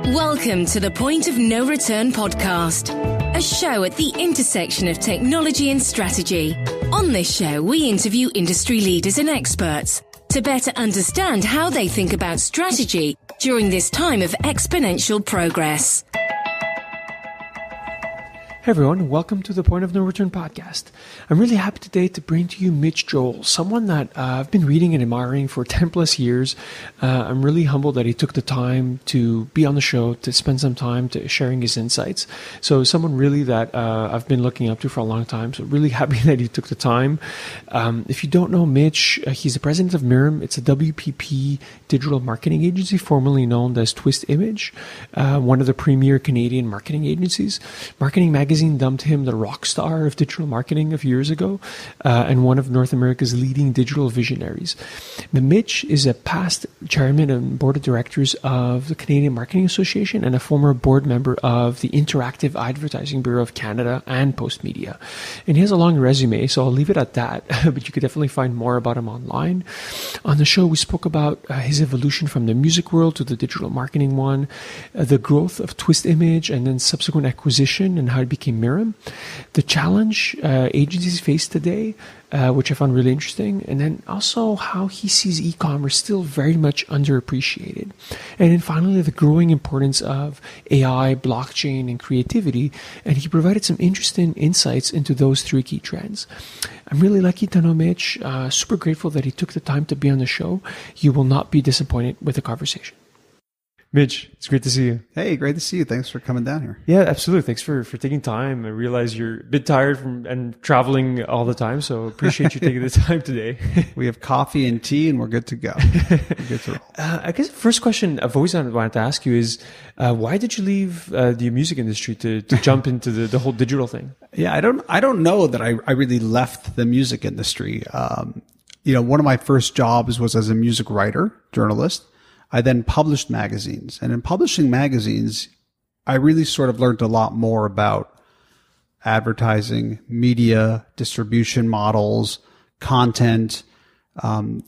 Welcome to the Point of No Return podcast, a show at the intersection of technology and strategy. On this show, we interview industry leaders and experts to better understand how they think about strategy during this time of exponential progress. Hey everyone, welcome to the Point of No Return podcast. I'm really happy today to bring to you Mitch Joel, someone that I've been reading and admiring for 10 plus years. I'm really humbled that he took the time to be on the show, to spend some time to sharing his insights. So someone really that I've been looking up to for a long time. So really happy that he took the time. If you don't know Mitch, he's the president of Mirum. It's a WPP digital marketing agency, formerly known as Twist Image, one of the premier Canadian marketing agencies. Marketing Magazine dubbed him the rock star of digital marketing a few years ago, and one of North America's leading digital visionaries. But Mitch is a past chairman and board of directors of the Canadian Marketing Association and a former board member of the Interactive Advertising Bureau of Canada and Postmedia. And he has a long resume, so I'll leave it at that, but you could definitely find more about him online. On the show, we spoke about his evolution from the music world to the digital marketing one, the growth of Twist Image, and then subsequent acquisition and how it became Mirum, the challenge agencies face today, which I found really interesting, and then also how he sees e-commerce still very much underappreciated. And then finally, the growing importance of AI, blockchain, and creativity, and he provided some interesting insights into those three key trends. I'm really lucky to know Mitch, super grateful that he took the time to be on the show. You will not be disappointed with the conversation. Mitch, it's great to see you. Hey, great to see you. Thanks for coming down here. Yeah, absolutely. Thanks for taking time. I realize you're a bit tired from and traveling all the time, so appreciate you taking the time today. We have coffee and tea, and we're good to go. We're good to roll. I guess the first question I've always wanted to ask you is, why did you leave the music industry to jump into the whole digital thing? Yeah, I don't know that I really left the music industry. One of my first jobs was as a music writer, journalist. I then published magazines. And in publishing magazines, I really sort of learned a lot more about advertising, media, distribution models, content.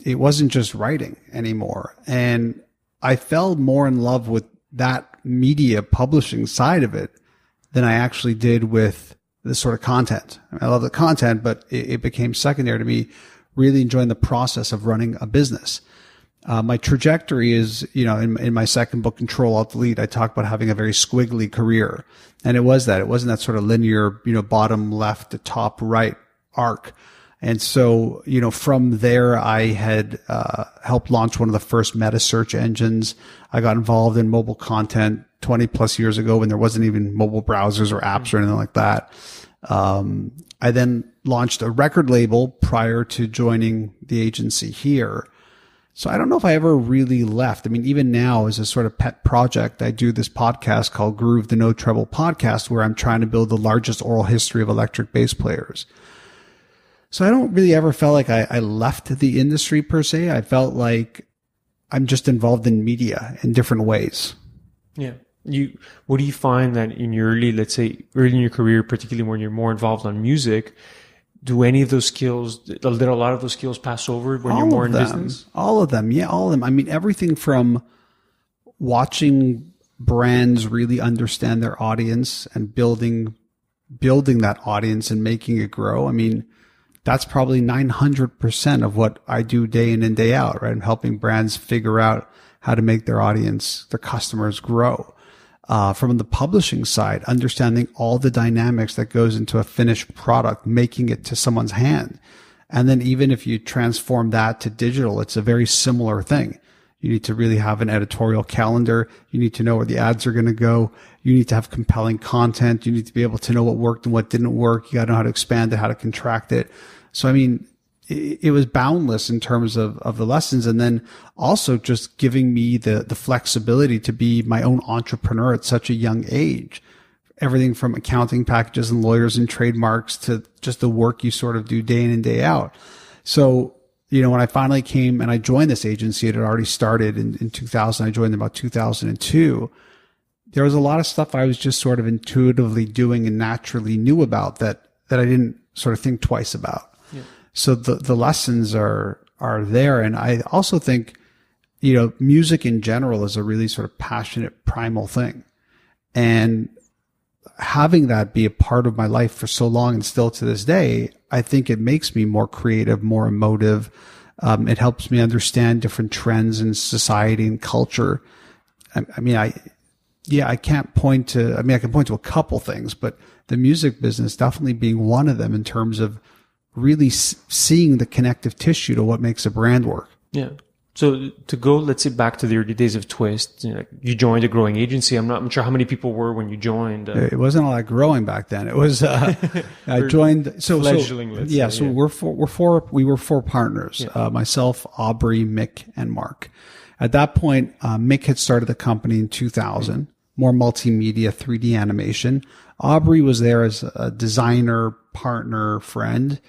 It wasn't just writing anymore. And I fell more in love with that media publishing side of it than I actually did with this sort of content. I love the content, but it became secondary to me really enjoying the process of running a business. My trajectory is, in my second book, Control Alt Delete, I talk about having a very squiggly career. And it wasn't that sort of linear, bottom left to top right arc. And so, from there, I had, helped launch one of the first meta search engines. I got involved in mobile content 20 plus years ago when there wasn't even mobile browsers or apps or anything like that. I then launched a record label prior to joining the agency here. So I don't know if I ever really left. I mean, even now as a sort of pet project, I do this podcast called Groove the No Treble Podcast, where I'm trying to build the largest oral history of electric bass players. So I don't really ever felt like I left the industry per se. I felt like I'm just involved in media in different ways. Yeah. What do you find that in your early in your career, particularly when you're more involved on music, do any of those skills, did a lot of those skills pass over when you're more in business? All of them. Yeah, all of them. I mean, everything from watching brands really understand their audience and building that audience and making it grow. I mean, that's probably 900% of what I do day in and day out, right? I'm helping brands figure out how to make their audience, their customers grow. From the publishing side, understanding all the dynamics that goes into a finished product, making it to someone's hand. And then even if you transform that to digital, it's a very similar thing. You need to really have an editorial calendar. You need to know where the ads are going to go. You need to have compelling content. You need to be able to know what worked and what didn't work. You got to know how to expand it, how to contract it. So, I mean, it was boundless in terms of the lessons. And then also just giving me the flexibility to be my own entrepreneur at such a young age. Everything from accounting packages and lawyers and trademarks to just the work you sort of do day in and day out. So, when I finally came and I joined this agency, it had already started in 2000. I joined in about 2002. There was a lot of stuff I was just sort of intuitively doing and naturally knew about that I didn't sort of think twice about. Yeah. So the lessons are there. And I also think, music in general is a really sort of passionate, primal thing. And having that be a part of my life for so long and still to this day, I think it makes me more creative, more emotive. It helps me understand different trends in society and culture. I can't point to, I can point to a couple things, but the music business definitely being one of them in terms of really seeing the connective tissue to what makes a brand work. Yeah. So to go, let's say, back to the early days of Twist, you joined a growing agency. I'm sure how many people were when you joined. It wasn't all that growing back then. It was, I joined, we were four partners, myself, Aubrey, Mick, and Mark. At that point, Mick had started the company in 2000, more multimedia, 3D animation. Aubrey was there as a designer, partner, friend.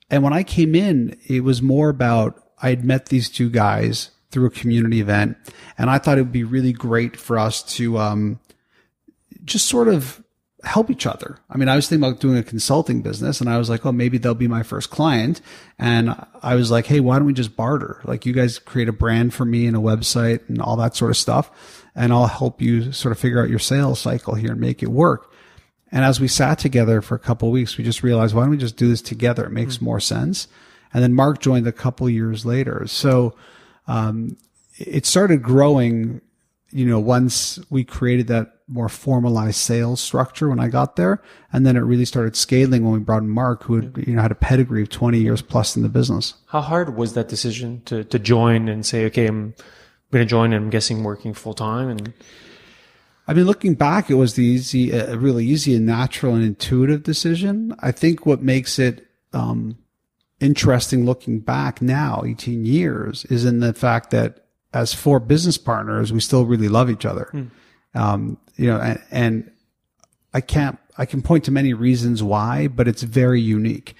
And when I came in, it was more about, I had met these two guys through a community event, and I thought it would be really great for us to just sort of help each other. I was thinking about doing a consulting business, and I was like, oh, maybe they'll be my first client. And I was like, hey, why don't we just barter? Like, you guys create a brand for me and a website and all that sort of stuff, and I'll help you sort of figure out your sales cycle here and make it work. And as we sat together for a couple of weeks, we just realized, why don't we just do this together? It makes more sense. And then Mark joined a couple years later. So, it started growing, once we created that more formalized sales structure when I got there. And then it really started scaling when we brought in Mark, who had a pedigree of 20 years plus in the business. How hard was that decision to join and say, okay, I'm going to join, and I'm guessing working full time? And looking back, it was a really easy and natural and intuitive decision. I think what makes it, interesting looking back now, 18 years, is in the fact that as four business partners, we still really love each other. And I can point to many reasons why, but it's very unique.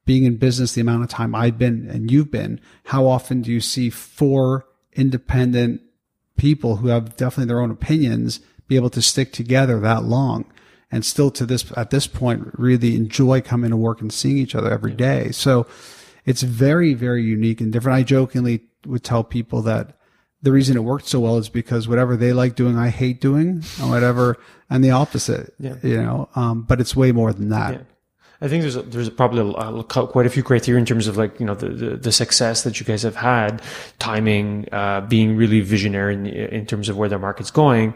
Being in business, the amount of time I've been and you've been, how often do you see four independent people who have definitely their own opinions be able to stick together that long? And still at this point, really enjoy coming to work and seeing each other every day. So it's very, very unique and different. I jokingly would tell people that the reason it worked so well is because whatever they like doing, I hate doing, or whatever, and the opposite, but it's way more than that. Yeah. I think there's probably quite a few criteria in terms of the success that you guys have had, timing, being really visionary in terms of where the market's going.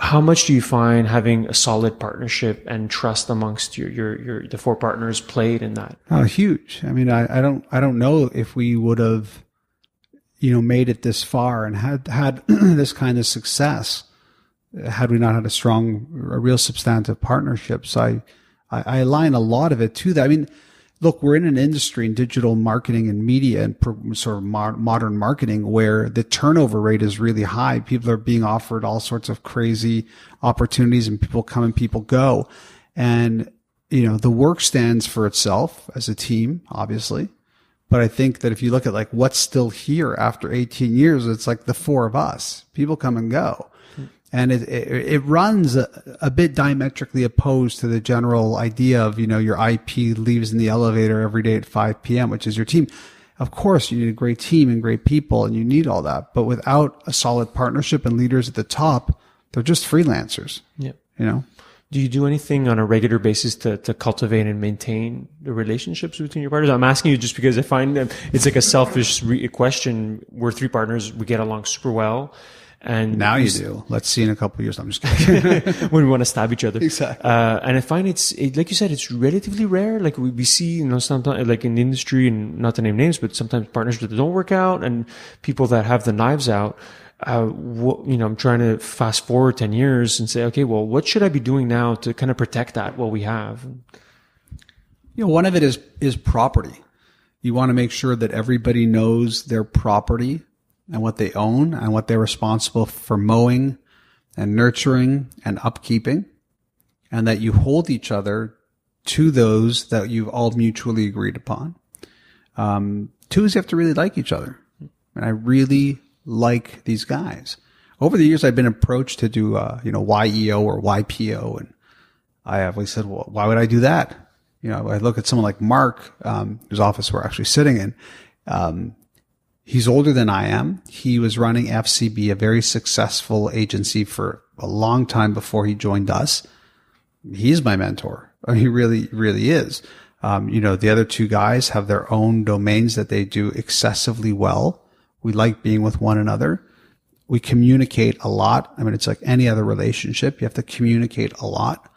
How much do you find having a solid partnership and trust amongst the four partners played in that? Oh, huge. I don't know if we would have, made it this far and had this kind of success had we not had a real substantive partnership. So I align a lot of it to that. Look, we're in an industry in digital marketing and media and sort of modern marketing where the turnover rate is really high. People are being offered all sorts of crazy opportunities, and people come and people go. And, the work stands for itself as a team, obviously. But I think that if you look at what's still here after 18 years, it's the four of us. People come and go. And it runs a bit diametrically opposed to the general idea of, your IP leaves in the elevator every day at 5 p.m., which is your team. Of course, you need a great team and great people, and you need all that. But without a solid partnership and leaders at the top, they're just freelancers. Yeah. Do you do anything on a regular basis to cultivate and maintain the relationships between your partners? I'm asking you just because I find that it's a selfish question. We're three partners. We get along super well. And now you do. Let's see in a couple of years. I'm just kidding. When we want to stab each other. Exactly. And I find like you said, it's relatively rare. We see, sometimes in the industry, and not to name names, but sometimes partnerships that don't work out and people that have the knives out. I'm trying to fast forward 10 years and say, okay, well, what should I be doing now to kind of protect that what we have? One of it is property. You want to make sure that everybody knows their property and what they own and what they're responsible for mowing and nurturing and upkeeping, and that you hold each other to those that you've all mutually agreed upon. Two is you have to really like each other. And I really like these guys. Over the years, I've been approached to do, YEO or YPO. And I always said, well, why would I do that? I look at someone like Mark, whose office we're actually sitting in. He's older than I am. He was running FCB, a very successful agency, for a long time before he joined us. He's my mentor. I mean, he really, really is. The other two guys have their own domains that they do excessively well. We like being with one another. We communicate a lot. I mean, it's like any other relationship. You have to communicate a lot.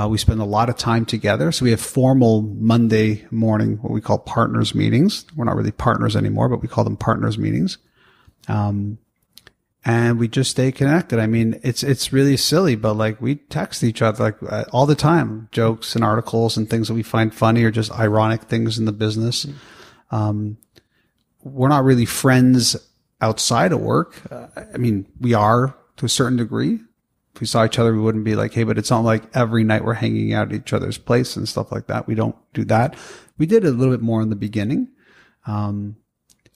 We spend a lot of time together. So we have formal Monday morning, what we call partners meetings. We're not really partners anymore, but we call them partners meetings. And we just stay connected. I mean, it's really silly, but like we text each other like all the time, jokes and articles and things that we find funny or just ironic things in the business. We're not really friends outside of work. I mean, we are to a certain degree. If we saw each other, we wouldn't be like, hey, but it's not like every night we're hanging out at each other's place and stuff like that. We don't do that. We did a little bit more in the beginning. And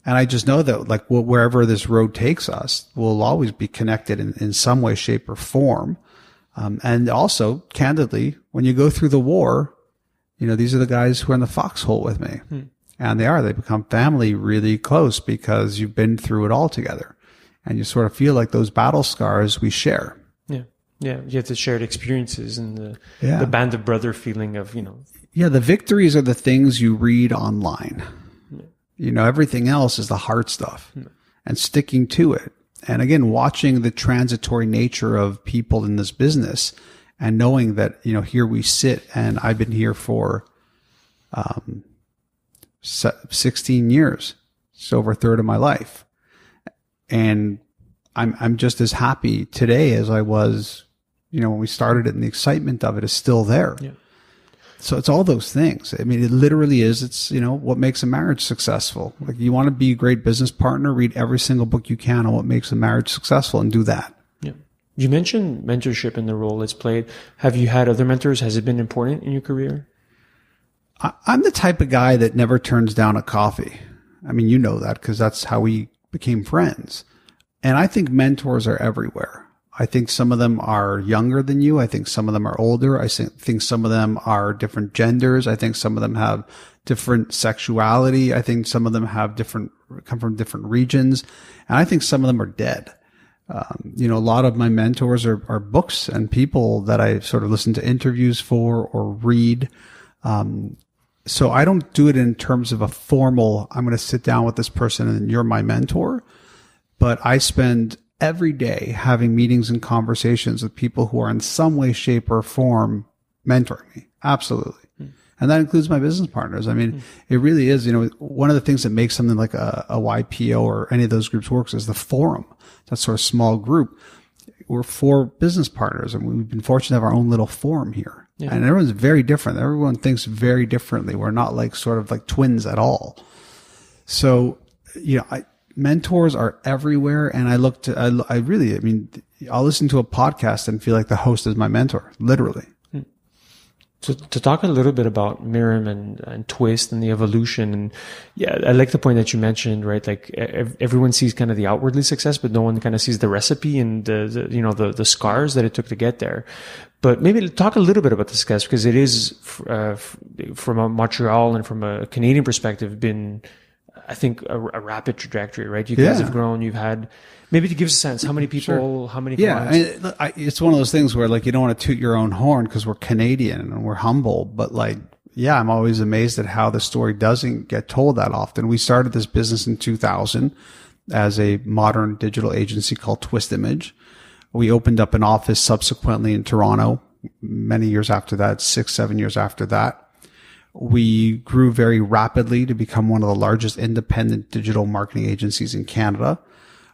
I just know that like wherever this road takes us, we'll always be connected in some way, shape or form. And also candidly, when you go through the war, these are the guys who are in the foxhole with me. And they become family really close because you've been through it all together and you sort of feel like those battle scars we share. Yeah, you have the shared experiences and the band of brother feeling of, Yeah, the victories are the things you read online. Everything else is the hard stuff and sticking to it. And again, watching the transitory nature of people in this business and knowing that, here we sit and I've been here for 16 years. It's over a third of my life. And I'm just as happy today as I was, when we started it, and the excitement of it is still there. Yeah. So it's all those things. I mean, it literally is. It's, what makes a marriage successful. Like you want to be a great business partner, read every single book you can on what makes a marriage successful and do that. Yeah. You mentioned mentorship in the role it's played. Have you had other mentors? Has it been important in your career? I'm the type of guy that never turns down a coffee. I mean, you know that because that's how we became friends. And I think mentors are everywhere. I think some of them are younger than you. I think some of them are older. I think some of them are different genders. I think some of them have different sexuality. I think some of them come from different regions. And I think some of them are dead. A lot of my mentors are books and people that I sort of listen to interviews for or read. So I don't do it in terms of a formal, I'm going to sit down with this person and you're my mentor. But I spend every day having meetings and conversations with people who are in some way, shape or form mentoring me. Absolutely. And that includes my business partners. I mean, it really is, one of the things that makes something like a YPO or any of those groups works is the forum. That sort of small group. We're 4 business partners and we've been fortunate to have our own little forum here. Yeah. And everyone's very different. Everyone thinks very differently. We're not like sort of like twins at all. So, mentors are everywhere. And I'll listen to a podcast and feel like the host is my mentor, literally. So to talk a little bit about Mirum and Twist and the evolution, and I like the point that you mentioned, right? Like everyone sees kind of the outwardly success, but no one kind of sees the recipe and the scars that it took to get there. But maybe talk a little bit about the success because it is from a Montreal and from a Canadian perspective been, I think, a rapid trajectory, right? You guys have grown. You've had. Maybe to give us a sense, how many people, how many clients? Yeah, I mean, it's one of those things where like you don't want to toot your own horn because we're Canadian and we're humble, but like, I'm always amazed at how the story doesn't get told that often. We started this business in 2000 as a modern digital agency called Twist Image. We opened up an office subsequently in Toronto many years after that, 6-7 years after that. We grew very rapidly to become one of the largest independent digital marketing agencies in Canada.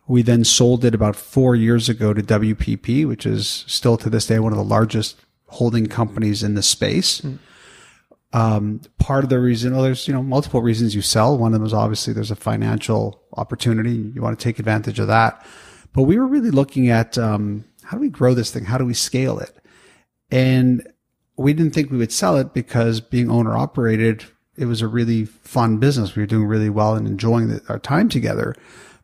We then sold it about 4 years ago to WPP, which is still to this day one of the largest holding companies in the space. Part of the reason, there's multiple reasons you sell. One of them is obviously there's a financial opportunity. You want to take advantage of that. But we were really looking at how do we grow this thing? How do we scale it? And we didn't think we would sell it because being owner operated, it was a really fun business. We were doing really well and enjoying our time together.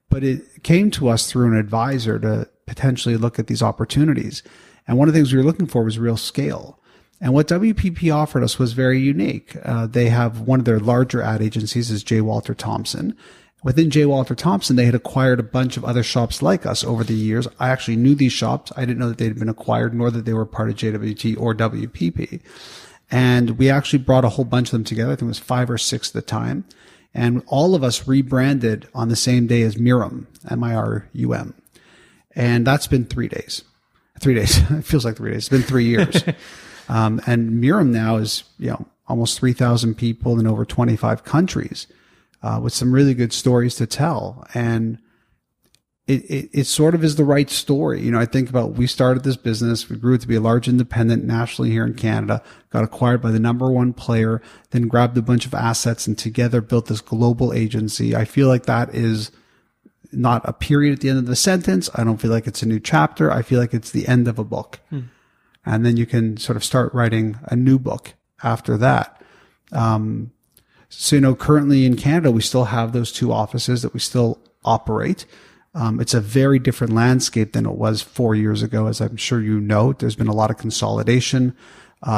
But it came to us through an advisor to potentially look at these opportunities. And one of the things we were looking for was real scale. And what WPP offered us was very unique. They have one of their larger ad agencies is J. Walter Thompson. Within J. Walter Thompson, they had acquired a bunch of other shops like us over the years. I actually knew these shops. I didn't know that they'd been acquired, nor that they were part of JWT or WPP. And we actually brought a whole bunch of them together. I think it was 5 or 6 at the time. And all of us rebranded on the same day as Mirum, M-I-R-U-M. And that's been 3 days. 3 days. It feels like 3 days. It's been 3 years. And Mirum now is, almost 3,000 people in over 25 countries, with some really good stories to tell. And it sort of is the right story. I think about, we started this business, we grew it to be a large independent nationally here in Canada, got acquired by the number one player, then grabbed a bunch of assets and together built this global agency. I feel like that is not a period at the end of the sentence. I don't feel like it's a new chapter. I feel like it's the end of a book. And then you can sort of start writing a new book after that. So, currently in Canada, we still have those 2 offices that we still operate. It's a very different landscape than it was 4 years ago, as I'm sure you know. There's been a lot of consolidation.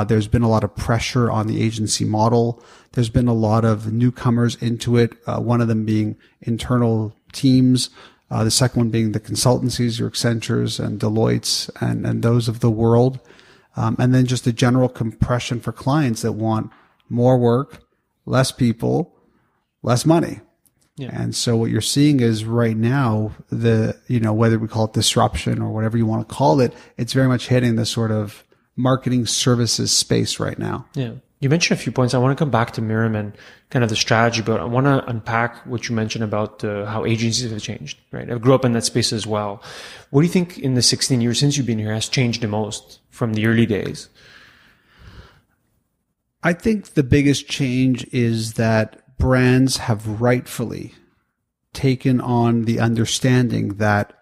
There's been a lot of pressure on the agency model. There's been a lot of newcomers into it, one of them being internal teams, the second one being the consultancies, your Accentures and Deloittes and those of the world. And then just a general compression for clients that want more work, less people, less money. Yeah. And so what you're seeing is right now, whether we call it disruption or whatever you want to call it, it's very much hitting the sort of marketing services space right now. Yeah. You mentioned a few points. I want to come back to Mirum and kind of the strategy, but I want to unpack what you mentioned about how agencies have changed, right? I grew up in that space as well. What do you think in the 16 years since you've been here has changed the most from the early days? I think the biggest change is that brands have rightfully taken on the understanding that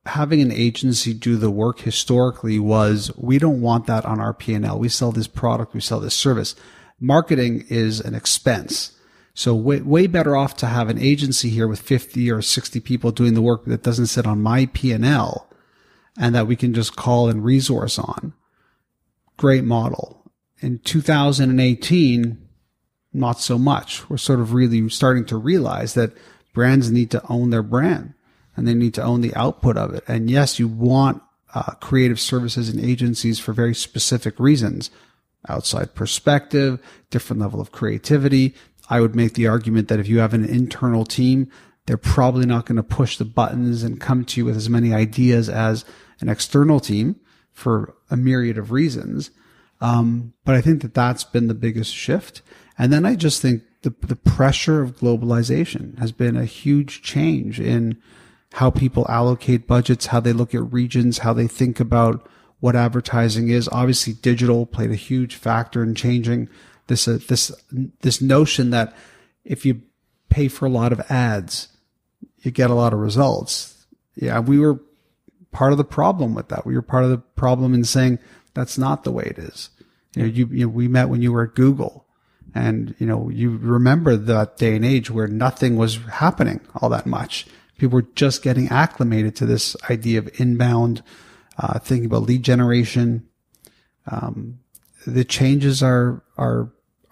having an agency do the work historically was, we don't want that on our P&L. We sell this product, we sell this service. Marketing is an expense. So way better off to have an agency here with 50 or 60 people doing the work that doesn't sit on my P&L and that we can just call and resource on. Great model. In 2018, not so much. We're sort of really starting to realize that brands need to own their brand and they need to own the output of it. And yes, you want creative services and agencies for very specific reasons. Outside perspective, different level of creativity. I would make the argument that if you have an internal team, they're probably not going to push the buttons and come to you with as many ideas as an external team for a myriad of reasons. But I think that that's been the biggest shift. And then I just think the pressure of globalization has been a huge change in how people allocate budgets, how they look at regions, how they think about what advertising is. Obviously, digital played a huge factor in changing this notion that if you pay for a lot of ads, you get a lot of results. Yeah, we were part of the problem with that. We were part of the problem in saying that's not the way it is. We met when you were at Google, and you remember that day and age where nothing was happening all that much. People were just getting acclimated to this idea of inbound, thinking about lead generation. The changes are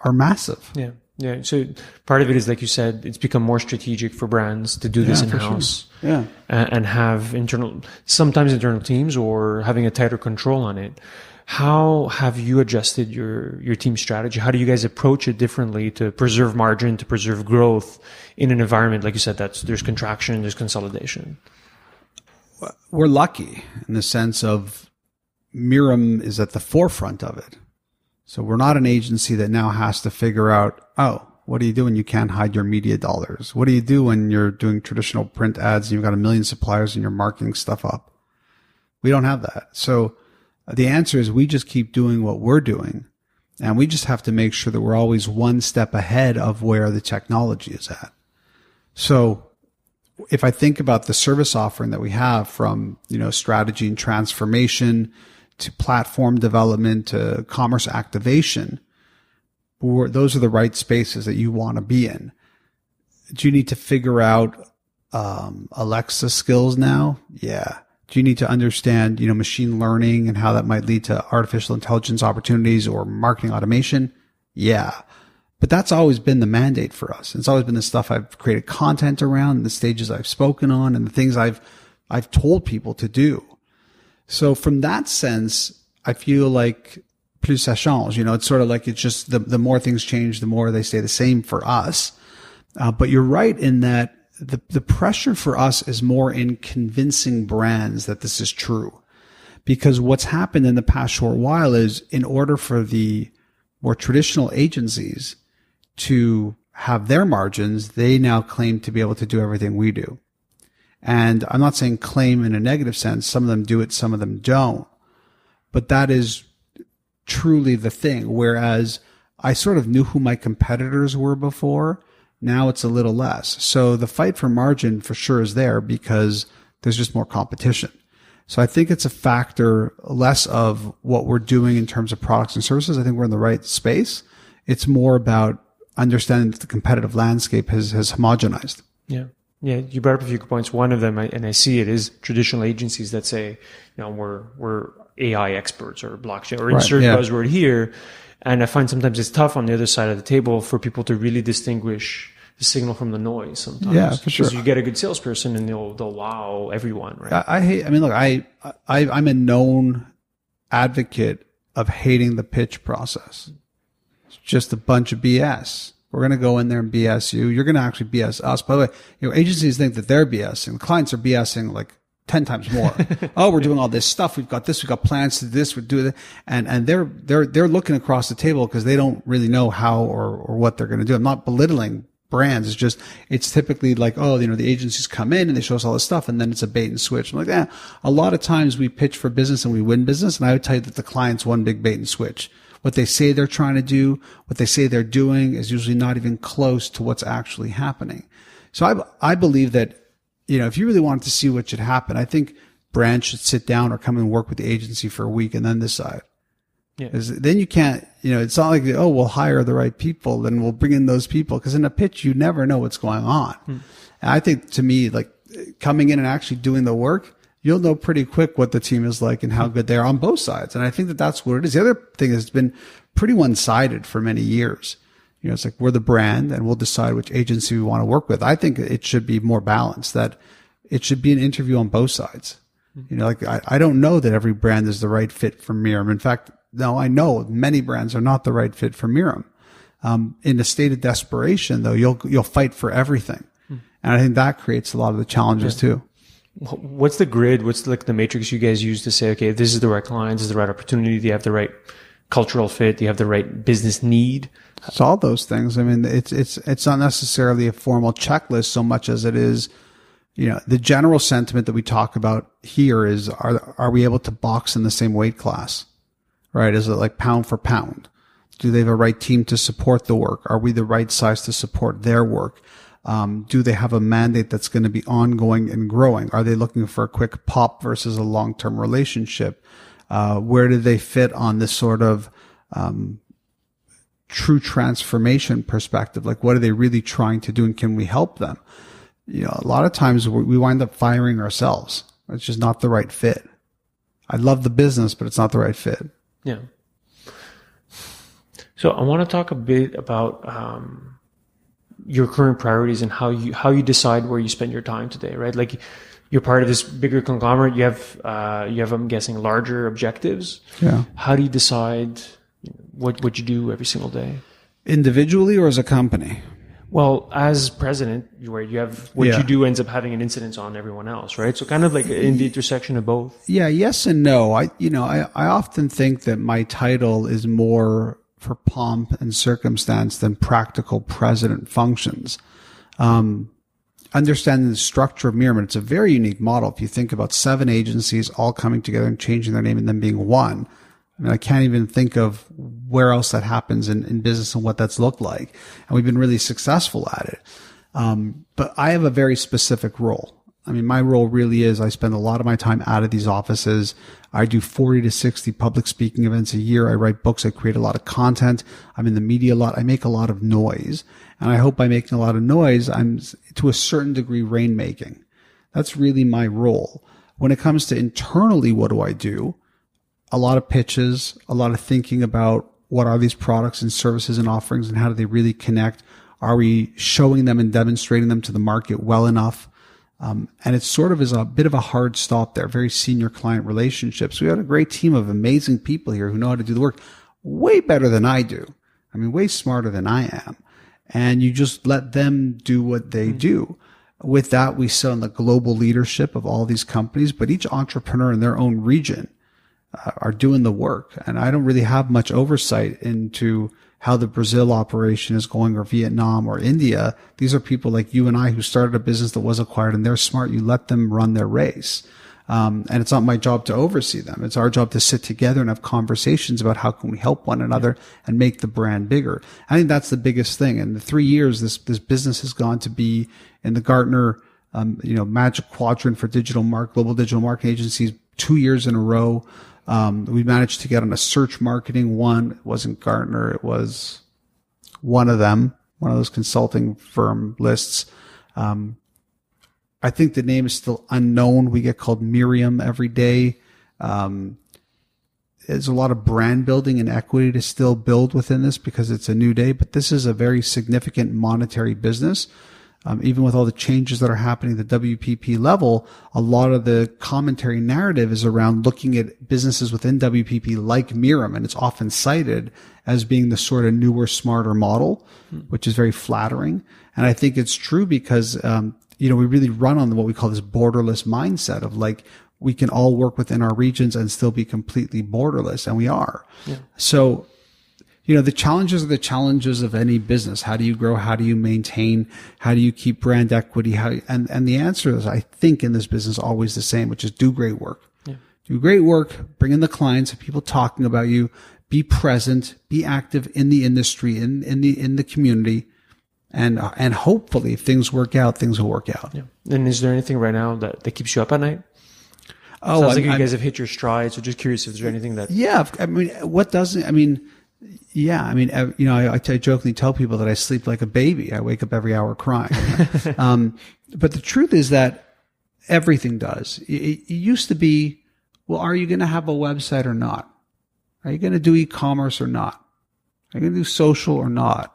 massive. Yeah. Yeah. So part of it is, like you said, it's become more strategic for brands to do this in-house. Sure. Yeah. And have sometimes internal teams or having a tighter control on it. How have you adjusted your team strategy? How do you guys approach it differently to preserve margin, to preserve growth in an environment, like you said, there's contraction, there's consolidation? We're lucky in the sense of Mirum is at the forefront of it. So we're not an agency that now has to figure out, what do you do when you can't hide your media dollars? What do you do when you're doing traditional print ads and you've got a million suppliers and you're marking stuff up? We don't have that. So the answer is we just keep doing what we're doing, and we just have to make sure that we're always one step ahead of where the technology is at. So if I think about the service offering that we have from, strategy and transformation to platform development to commerce activation, those are the right spaces that you want to be in. Do you need to figure out Alexa skills now? Yeah. Do you need to understand, machine learning and how that might lead to artificial intelligence opportunities or marketing automation? Yeah. But that's always been the mandate for us. It's always been the stuff I've created content around, the stages I've spoken on, and the things I've told people to do. So from that sense, I feel like plus ça change. It's sort of like it's just the more things change, the more they stay the same for us. But you're right in that the pressure for us is more in convincing brands that this is true. Because what's happened in the past short while is in order for the more traditional agencies to have their margins, they now claim to be able to do everything we do. And I'm not saying claim in a negative sense. Some of them do it, some of them don't. But that is truly the thing. Whereas I sort of knew who my competitors were before. Now it's a little less. So the fight for margin for sure is there because there's just more competition. So I think it's a factor less of what we're doing in terms of products and services. I think we're in the right space. It's more about understanding that the competitive landscape has homogenized. Yeah. Yeah. You brought up a few points. One of them, and I see it, is traditional agencies that say, we're AI experts or blockchain or insert buzzword here. And I find sometimes it's tough on the other side of the table for people to really distinguish the signal from the noise sometimes. Yeah, for sure. Because you get a good salesperson and they'll wow everyone, right? I'm a known advocate of hating the pitch process. It's just a bunch of BS. We're going to go in there and BS you. You're going to actually BS us. By the way, agencies think that they're BSing. Clients are BSing like 10 times more. Oh, we're doing all this stuff. We've got this. We've got plans to do this. We're doing that. And they're looking across the table because they don't really know how or what they're going to do. I'm not belittling brands. It's typically like, the agencies come in and they show us all this stuff and then it's a bait and switch. I'm like, a lot of times we pitch for business and we win business. And I would tell you that the client's one big bait and switch. What they say they're trying to do, what they say they're doing is usually not even close to what's actually happening. So I believe that, if you really wanted to see what should happen, I think brands should sit down or come and work with the agency for a week and then decide. Yeah. Then you can't, it's not like, we'll hire the right people, then we'll bring in those people. Because in a pitch, you never know what's going on. And I think to me, like coming in and actually doing the work, you'll know pretty quick what the team is like and how good they are on both sides. And I think that that's what it is. The other thing is it's been pretty one-sided for many years. It's like we're the brand and we'll decide which agency we want to work with. I think it should be more balanced, that it should be an interview on both sides. I don't know that every brand is the right fit for Mirum. In fact, no, I know many brands are not the right fit for Mirum. In a state of desperation, though, you'll fight for everything. And I think that creates a lot of the challenges too. What's the grid? What's like the matrix you guys use to say, okay, this is the right client, this is the right opportunity, do you have the right cultural fit, do you have the right business need? It's all those things. I mean, it's not necessarily a formal checklist so much as it is, the general sentiment that we talk about here is, are we able to box in the same weight class? Right? Is it like pound for pound? Do they have a right team to support the work? Are we the right size to support their work? Do they have a mandate that's going to be ongoing and growing? Are they looking for a quick pop versus a long-term relationship? Where do they fit on this sort of true transformation perspective? Like, what are they really trying to do, and can we help them? A lot of times we wind up firing ourselves. It's just not the right fit. I love the business, but it's not the right fit. Yeah. So I want to talk a bit about your current priorities and how you decide where you spend your time today, right? Like, you're part of this bigger conglomerate. You have, I'm guessing, larger objectives. Yeah. How do you decide what you do every single day? Individually or as a company? Well, as president, where you have what you do ends up having an incidence on everyone else, right? So kind of like in the intersection of both. Yeah, yes and no. I often think that my title is more for pomp and circumstance than practical president functions. Understanding the structure of Mirum, it's a very unique model. If you think about 7 agencies all coming together and changing their name and then being one, I mean, I can't even think of where else that happens in business and what that's looked like. And we've been really successful at it. But I have a very specific role. I mean, my role really is I spend a lot of my time out of these offices. I do 40 to 60 public speaking events a year. I write books. I create a lot of content. I'm in the media a lot. I make a lot of noise. And I hope by making a lot of noise, I'm to a certain degree rainmaking. That's really my role. When it comes to internally, what do? A lot of pitches, a lot of thinking about what are these products and services and offerings, and how do they really connect? Are we showing them and demonstrating them to the market well enough? And it sort of is a bit of a hard stop there, very senior client relationships. We had a great team of amazing people here who know how to do the work way better than I do. I mean, way smarter than I am. And you just let them do what they do. With that, we sit on the global leadership of all these companies, but each entrepreneur in their own region are doing the work. And I don't really have much oversight into how the Brazil operation is going, or Vietnam or India. These are people like you and I who started a business that was acquired, and they're smart. You let them run their race. And it's not my job to oversee them. It's our job to sit together and have conversations about how can we help one another and make the brand bigger. I think that's the biggest thing. In the 3 years, this business has gone to be in the Gartner, Magic Quadrant for global digital marketing agencies 2 years in a row. We managed to get on a search marketing one. It wasn't Gartner. It was one of them, one of those consulting firm lists. I think the name is still unknown. We get called Mirum every day. There's a lot of brand building and equity to still build within this because it's a new day, but this is a very significant monetary business. Even with all the changes that are happening at the WPP level, a lot of the commentary narrative is around looking at businesses within WPP like Mirum, and it's often cited as being the sort of newer, smarter model, which is very flattering. And I think it's true because, we really run on what we call this borderless mindset of like, we can all work within our regions and still be completely borderless, and we are. Yeah. So, the challenges are the challenges of any business. How do you grow? How do you maintain? How do you keep brand equity? And the answer is, I think in this business, always the same, which is do great work. Yeah. Do great work, bring in the clients, have people talking about you, be present, be active in the industry, in the community. And hopefully if things work out, things will work out. Yeah. And is there anything right now that keeps you up at night? Oh, sounds like you guys have hit your stride. So just curious if there's anything that. Yeah. What doesn't, I jokingly tell people that I sleep like a baby. I wake up every hour crying. But the truth is that everything does. It used to be, well, are you going to have a website or not? Are you going to do e-commerce or not? Are you going to do social or not?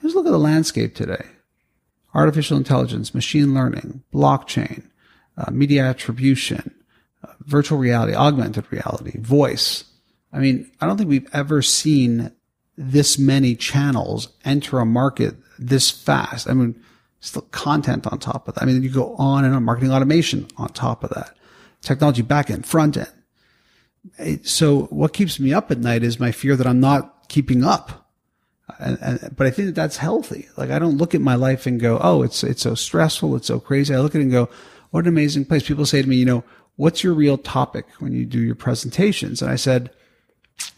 Just look at the landscape today. Artificial intelligence, machine learning, blockchain, media attribution, virtual reality, augmented reality, voice. I don't think we've ever seen this many channels enter a market this fast. Still content on top of that. You go on and on, marketing automation on top of that, technology back end, front end. So what keeps me up at night is my fear that I'm not keeping up. But I think that that's healthy. Like, I don't look at my life and go, oh, it's so stressful. It's so crazy. I look at it and go, what an amazing place. People say to me, what's your real topic when you do your presentations? And I said,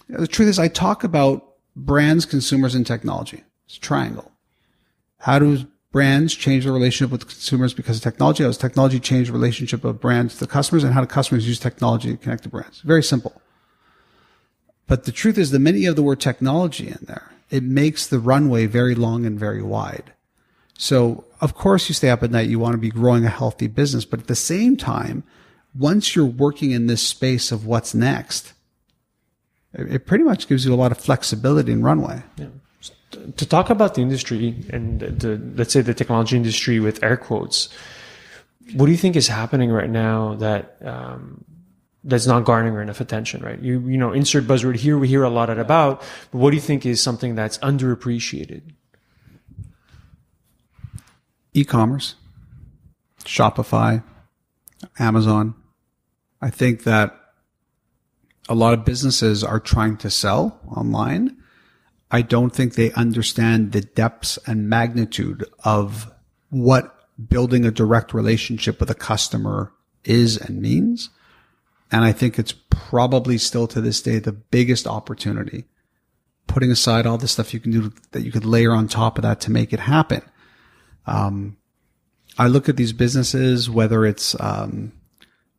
the truth is I talk about brands, consumers, and technology. It's a triangle. How do brands change their relationship with consumers because of technology? How does technology change the relationship of brands to customers? And how do customers use technology to connect to brands? Very simple. But the truth is, the minute you have the word technology in there, it makes the runway very long and very wide. So, of course, you stay up at night. You want to be growing a healthy business. But at the same time, once you're working in this space of what's next, it pretty much gives you a lot of flexibility and runway. Yeah. To talk about the industry and let's say the technology industry with air quotes, what do you think is happening right now that that's not garnering enough attention, right? Insert buzzword here, we hear a lot about, but what do you think is something that's underappreciated? E-commerce, Shopify, Amazon. I think that a lot of businesses are trying to sell online. I don't think they understand the depths and magnitude of what building a direct relationship with a customer is and means. And I think it's probably still to this day the biggest opportunity, putting aside all the stuff you can do that you could layer on top of that to make it happen. I look at these businesses, whether it's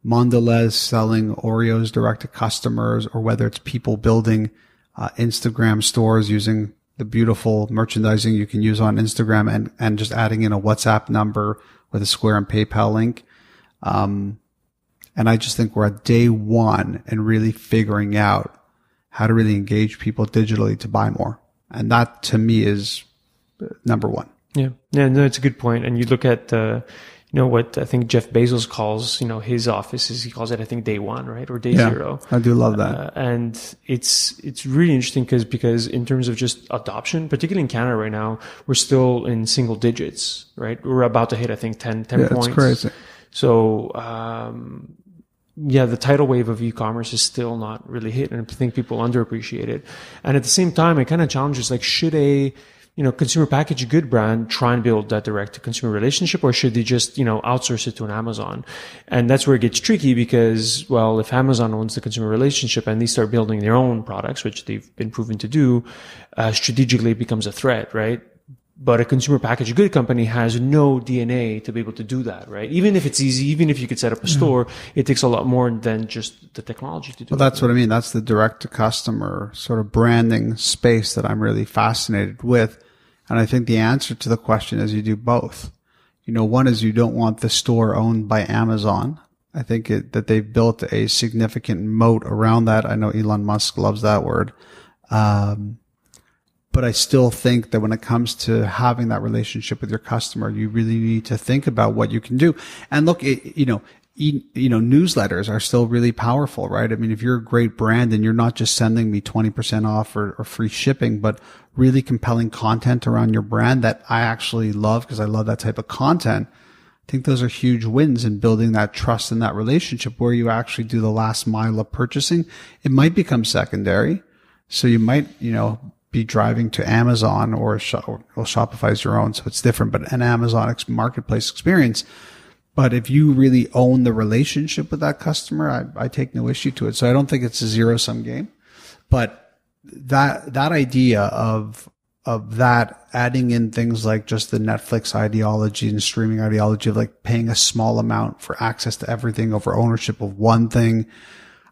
Mondelez selling Oreos direct to customers, or whether it's people building Instagram stores using the beautiful merchandising you can use on Instagram and just adding in a WhatsApp number with a Square and PayPal link. And I just think we're at day one and really figuring out how to really engage people digitally to buy more. And that to me is number one. Yeah. Yeah. No, it's a good point. And you look at, what I think Jeff Bezos calls, his offices, he calls it, I think, day one, right? Or day zero. I do love that. And it's really interesting because in terms of just adoption, particularly in Canada right now, we're still in single digits, right? We're about to hit, I think, 10 points. It's crazy. So, the tidal wave of e-commerce is still not really hit. And I think people underappreciate it. And at the same time, it kind of challenges, like, should a consumer packaged good brand try and build that direct to consumer relationship, or should they just, outsource it to an Amazon? And that's where it gets tricky because, well, if Amazon owns the consumer relationship and they start building their own products, which they've been proven to do, strategically it becomes a threat, right? But a consumer packaged good company has no DNA to be able to do that, right? Even if it's easy, even if you could set up a store, it takes a lot more than just the technology to do. Well, that's what I mean. That's the direct to customer sort of branding space that I'm really fascinated with. And I think the answer to the question is you do both. One is you don't want the store owned by Amazon. I think that they've built a significant moat around that. I know Elon Musk loves that word. But I still think that when it comes to having that relationship with your customer, you really need to think about what you can do. And look, newsletters are still really powerful, right? I mean, if you're a great brand and you're not just sending me 20% off or free shipping, but really compelling content around your brand that I actually love because I love that type of content, I think those are huge wins in building that trust and that relationship where you actually do the last mile of purchasing. It might become secondary. So you might, be driving to Amazon or Shopify is your own, so it's different, but an Amazon marketplace experience. But if you really own the relationship with that customer, I take no issue to it. So I don't think it's a zero-sum game. But that idea of that adding in things like just the Netflix ideology and streaming ideology of like paying a small amount for access to everything over ownership of one thing.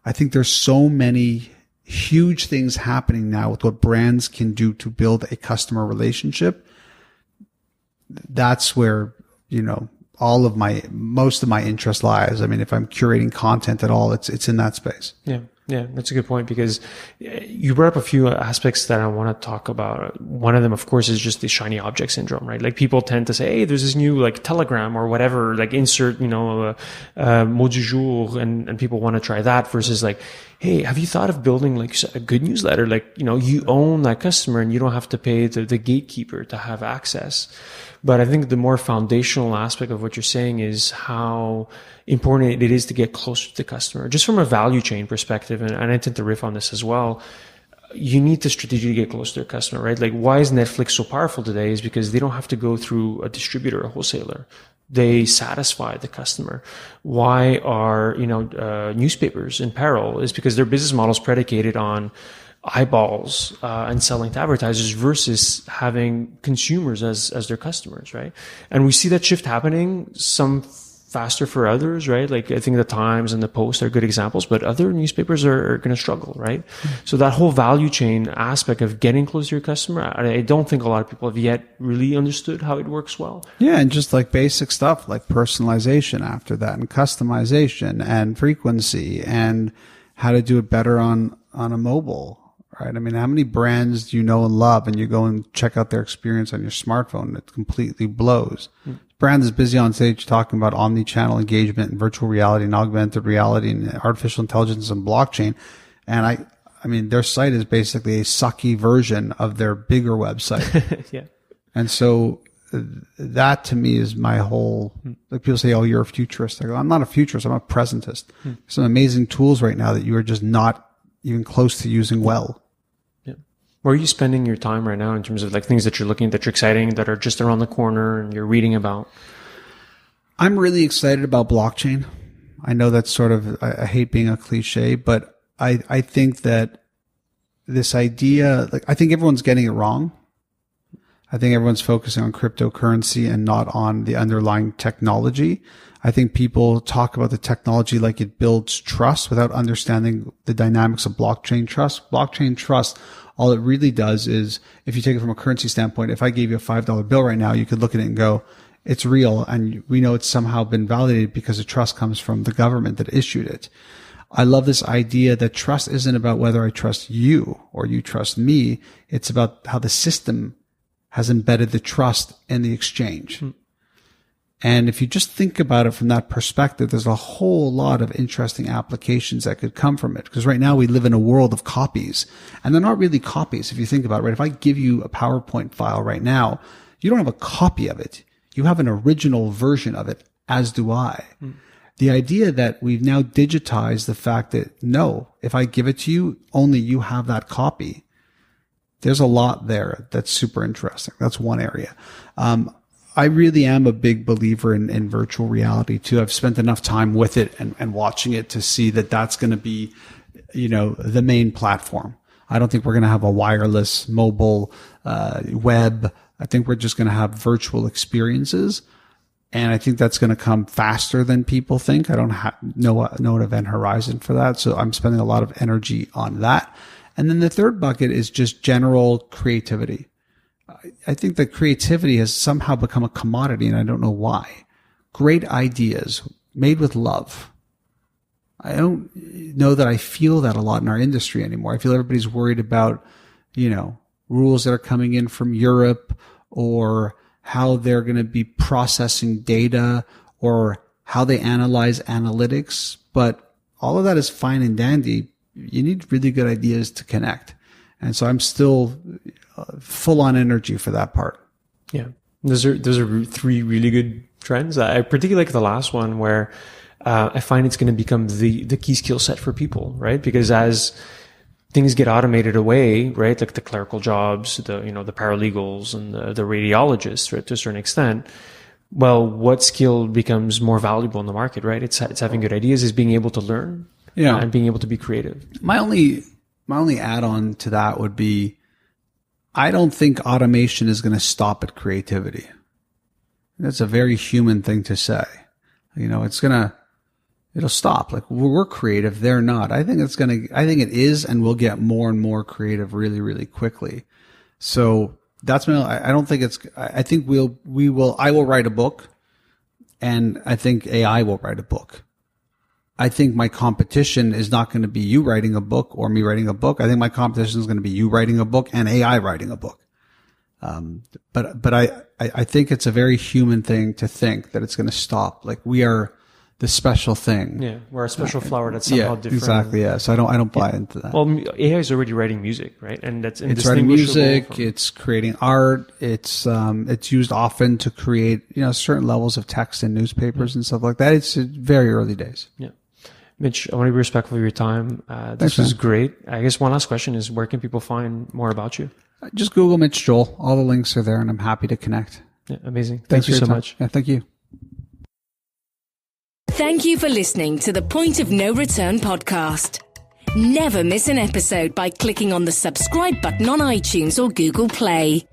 I think there's so many huge things happening now with what brands can do to build a customer relationship. That's where, most of my interest lies. I mean, if I'm curating content at all, it's in that space. Yeah. Yeah, that's a good point because you brought up a few aspects that I want to talk about. One of them, of course, is just the shiny object syndrome, right? Like people tend to say, hey, there's this new like Telegram or whatever, like insert, mot du jour, and people want to try that versus like, hey, have you thought of building like a good newsletter? Like, you own that customer and you don't have to pay the gatekeeper to have access. But I think the more foundational aspect of what you're saying is how important it is to get closer to the customer, just from a value chain perspective. And I tend to riff on this as well. You need to strategically get close to your customer, right? Like why is Netflix so powerful today is because they don't have to go through a distributor, a wholesaler. They satisfy the customer. Why are, newspapers in peril is because their business model is predicated on eyeballs and selling to advertisers versus having consumers as their customers, right? And we see that shift happening, some faster for others, right? Like I think the Times and the Post are good examples, but other newspapers are going to struggle, right? Mm-hmm. So that whole value chain aspect of getting close to your customer, I don't think a lot of people have yet really understood how it works well. Yeah, and just like basic stuff like personalization after that and customization and frequency and how to do it better on a mobile. Right. I mean, how many brands do you know and love and you go and check out their experience on your smartphone? It completely blows. Mm. Brand is busy on stage talking about omni-channel engagement and virtual reality and augmented reality and artificial intelligence and blockchain. And I mean, their site is basically a sucky version of their bigger website. Yeah. And so that to me is my whole, like people say, oh, you're a futurist. I go, I'm not a futurist. I'm a presentist. Mm. Some amazing tools right now that you are just not even close to using well. Where are you spending your time right now in terms of like things that you're looking at that you're exciting, that are just around the corner and you're reading about? I'm really excited about blockchain. I know that's sort of, I hate being a cliche, but I think that this idea, like I think everyone's getting it wrong. I think everyone's focusing on cryptocurrency and not on the underlying technology. I think people talk about the technology like it builds trust without understanding the dynamics of blockchain trust. Blockchain trust, all it really does is, if you take it from a currency standpoint, if I gave you a $5 bill right now, you could look at it and go, it's real. And we know it's somehow been validated because the trust comes from the government that issued it. I love this idea that trust isn't about whether I trust you or you trust me. It's about how the system has embedded the trust in the exchange. And if you just think about it from that perspective, there's a whole lot of interesting applications that could come from it. Because right now we live in a world of copies, and they're not really copies. If you think about it, right? If I give you a PowerPoint file right now, you don't have a copy of it. You have an original version of it, as do I. The idea that we've now digitized the fact that no, if I give it to you, only you have that copy. There's a lot there that's super interesting. That's one area. I really am a big believer in virtual reality too. I've spent enough time with it and watching it to see that that's going to be, the main platform. I don't think we're going to have a wireless mobile web. I think we're just going to have virtual experiences. And I think that's going to come faster than people think. I don't know an event horizon for that. So I'm spending a lot of energy on that. And then the third bucket is just general creativity. I think that creativity has somehow become a commodity, and I don't know why. Great ideas made with love. I don't know that I feel that a lot in our industry anymore. I feel everybody's worried about, rules that are coming in from Europe, or how they're going to be processing data, or how they analyze analytics. But all of that is fine and dandy. You need really good ideas to connect. And so I'm still full on energy for that part. Yeah. Those are three really good trends. I particularly like the last one, where I find it's going to become the key skill set for people, right? Because as things get automated away, right? Like the clerical jobs, the paralegals and the radiologists, right? To a certain extent. Well, what skill becomes more valuable in the market, right? It's having good ideas, is being able to learn, and being able to be creative. My only add-on to that would be, I don't think automation is going to stop at creativity. That's a very human thing to say. It'll stop. Like, we're creative, they're not. I think it is, and we'll get more and more creative really, really quickly. So that's I think I will write a book, and I think AI will write a book. I think my competition is not going to be you writing a book or me writing a book. I think my competition is going to be you writing a book and AI writing a book. But I think it's a very human thing to think that it's going to stop. Like, we are the special thing. Yeah, we're a special flower that's somehow different. Exactly. Yeah. So I don't buy into that. Well, AI is already writing music, right? And that's it's writing music. It's creating art. It's used often to create certain levels of text in newspapers and stuff like that. It's very early days. Yeah. Mitch, I want to be respectful of your time. This was great. I guess one last question is, where can people find more about you? Just Google Mitch Joel. All the links are there, and I'm happy to connect. Yeah, amazing. Thank you so much. Yeah, thank you. Thank you for listening to the Point of No Return podcast. Never miss an episode by clicking on the subscribe button on iTunes or Google Play.